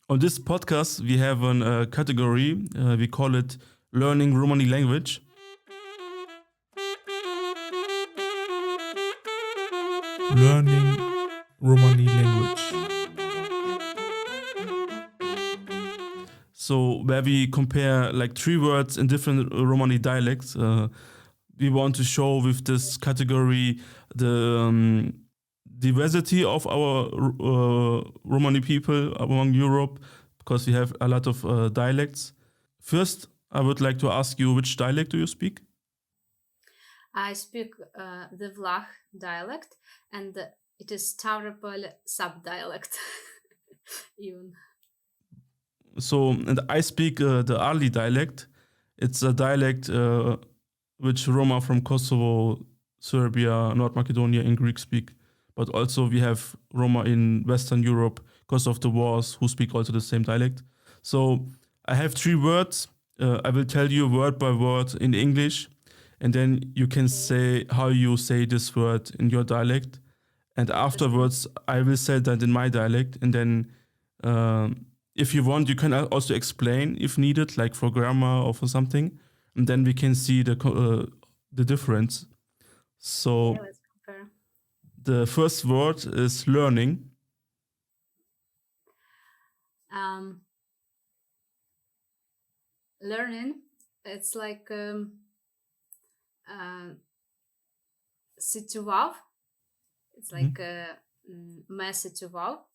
On this podcast, we have a category. We call it Learning Romani Language. Learning Romani Language. So where we compare like 3 words in different Romani dialects. We want to show with this category the diversity of our Romani people among Europe, because we have a lot of dialects. First, I would like to ask you, which dialect do you speak? I speak the Vlach dialect, and it is Stavropol sub-dialect. Even. So, and I speak the Arli dialect. It's a dialect which Roma from Kosovo, Serbia, North Macedonia, and Greek speak. But also we have Roma in Western Europe because of the wars who speak also the same dialect. So I have 3 words. I will tell you word by word in English, and then you can say how you say this word in your dialect. And afterwards, I will say that in my dialect. And then if you want, you can also explain if needed, like for grammar or for something. And then we can see the difference. So Let's compare. the first word is learning. Learning, it's like situval. It's like me situval.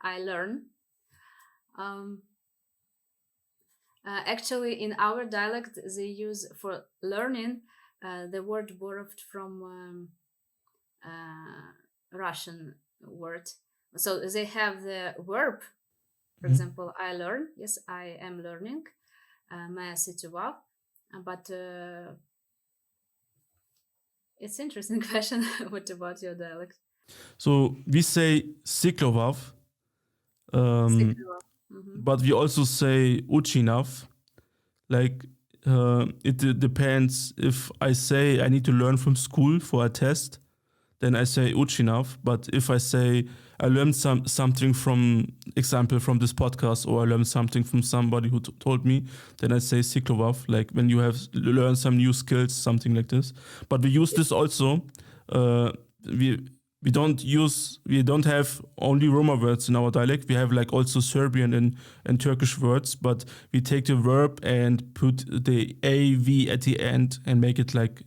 I learn. Actually, in our dialect, they use for learning the word borrowed from Russian word. So they have the verb. For example, I learn. Yes, I am learning. Me situval. But it's interesting question. What about your dialect? So we say siklovav, but we also say uchinav. Like it depends. If I say I need to learn from school for a test, then I say uchinav. But if I say I learned something from example from this podcast, or I learned something from somebody who told me, then I say siklovav. Like when you have learned some new skills, something like this. But we use this also. We don't have only Roma words in our dialect. We have like also Serbian and Turkish words, but we take the verb and put the AV at the end and make it like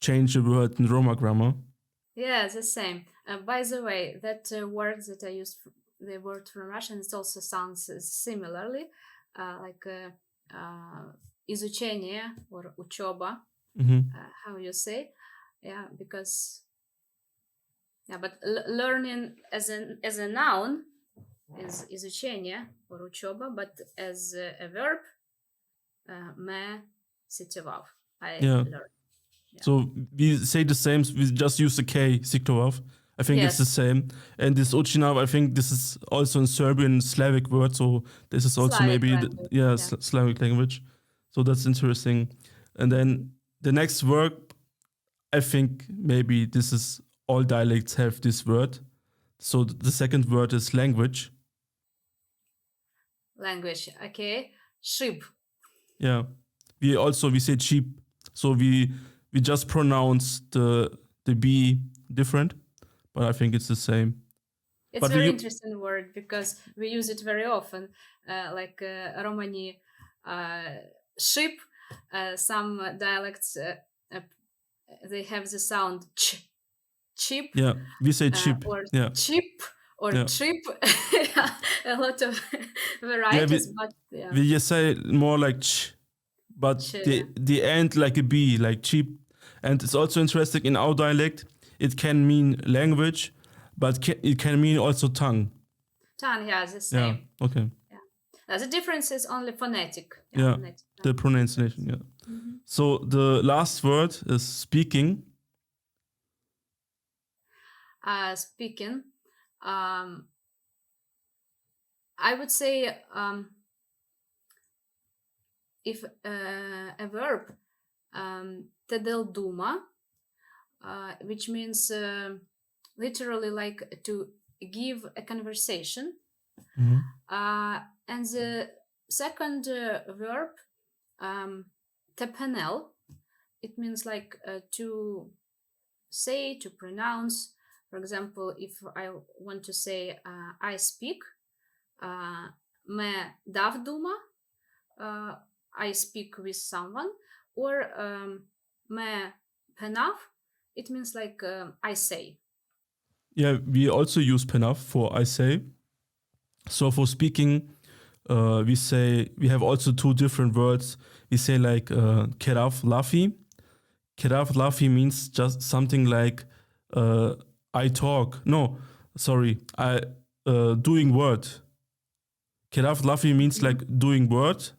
change the word in Roma grammar. Yeah, the same. By the way, that word that I used, the word from Russian, it also sounds similarly, like изучение or учеба, how you say. Yeah, because... Yeah, but learning as a noun is изучение or учеба, but as a verb, me situval. I learn. Yeah. So we say the same. We just use the K, siklovav. I think it's the same. And this uchinav, I think this is also in Serbian Slavic word. So this is also Slavic maybe language. Slavic language. So that's interesting. And then the next word, I think maybe this is all dialects have this word. So the second word is language. Language, okay. Shib. Yeah. We say cheap. So we just pronounce the B different, but I think it's the same. It's a very interesting word because we use it very often. Like Romani shib. Some dialects they have the sound ch. Cheap. Yeah, we say cheap. Or cheap or cheap. A lot of varieties, but we just say more like ch, but the end like a B, like cheap. And it's also interesting in our dialect. It can mean language, but it can mean also tongue. Tongue, yeah, the same. Yeah. Okay. Yeah. The difference is only phonetic. Yeah. Phonetic. The pronunciation. Yeah. So the last word is speaking. Speaking, I would say if a verb, tedel duma, which means literally like to give a conversation And the second verb, tepenel, it means like to say, to pronounce. For example, if I want to say I speak, me davduma, I speak with someone, or me penav, it means like I say. Yeah, we also use penav for I say. So for speaking, we have also two different words. We say like keraf lafi. Keraf lafi means just something like I talk. No, sorry, I doing word. Keraf lafi means like doing word.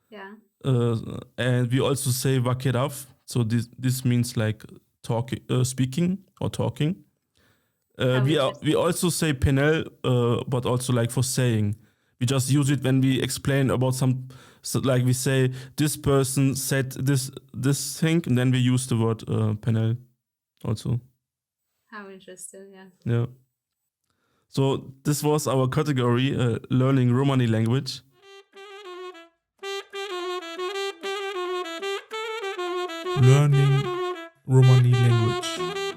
Yeah. And we also say vakerav. So this means like talking, speaking or talking. We also say penel, but also like for saying. We just use it when we explain about like we say this person said this thing, and then we use the word penel also. How interesting, yeah. Yeah. So this was our category, learning Romani language. Learning Romani language.